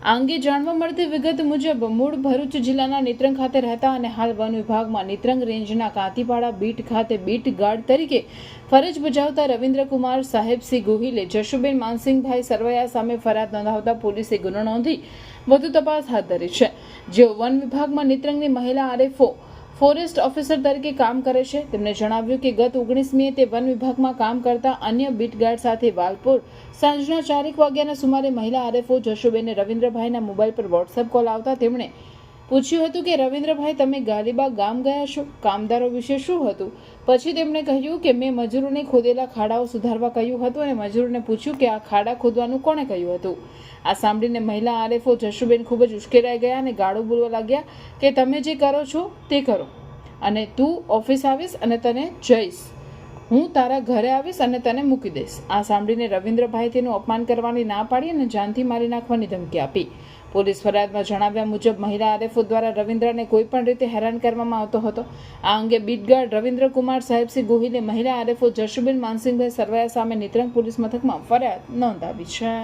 આ અંગે જાણવા મળતી વિગત મુજબ મૂળ ભરૂચ જિલ્લાના નેત્રંગ ખાતે રહેતા અને હાલ વન વિભાગમાં નેત્રંગ રેન્જના કાંતીપાડા બીટ ખાતે બીટ ગાર્ડ તરીકે ફરજ બજાવતા રવિન્દ્રકુમાર સાહેબસિંહ ગોહિલે જશુબેન માનસિંહભાઈ સરવૈયા સામે ફરિયાદ નોંધાવતા પોલીસે ગુનો નોંધી વધુ તપાસ હાથ ધરી છે। જેઓ વન વિભાગમાં નેત્રંગની મહિલા આરએફઓ ફોરેસ્ટ ઓફિસર તરીકે કામ કરે છે। તેમણે જણાવ્યું કે ગત 19મીએ તે વન વિભાગમાં કામ કરતા અન્ય બીટ ગાર્ડ સાથે વાલપુર સાંજના 4 વાગ્યાના સુમારે મહિલા આરએફઓ જશુબેને રવિન્દ્રભાઈના મોબાઈલ પર વોટ્સએપ કોલ આવતા તેમણે પૂછ્યું હતું કે રવિન્દ્રભાઈ તમે ગાલીબાગ ગામ ગયા છો, કામદારો વિશે શું હતું? પછી તેમણે કહ્યું કે મેં મજૂરોને ખોદેલા ખાડાઓ સુધારવા કહ્યું હતું અને મજૂરોને પૂછ્યું કે આ ખાડા ખોદવાનું કોણે કહ્યું હતું। આ સાંભળીને મહિલા આરએફઓ જશુબેન ખૂબ જ ઉશ્કેરાઈ ગયા અને ગાળો બોલવા લાગ્યા કે તમે જે કરો છો તે કરો અને તું ઓફિસ આવીશ અને તને જઈશ, હું તારા ઘરે આવીશ અને તને મૂકી દઈશ। આ સાંભળીને રવિન્દ્રભાઈ તેનું અપમાન કરવાની ના પાડી અને જાનથી મારી નાખવાની ધમકી આપી। પોલીસ ફરિયાદમાં જણાવ્યા મુજબ મહિલા આરએફઓ દ્વારા રવિન્દ્રને કોઈ પણ રીતે હેરાન કરવામાં આવતો હતો। આ અંગે બીટગાર્ડ રવિન્દ્રકુમાર સાહેબસિંહ ગોહિલે મહિલા આરએફઓ જશુબેન માનસિંહભાઈ સરવૈયા સામે નેત્રંગ પોલીસ મથકમાં ફરિયાદ નોંધાવી છે।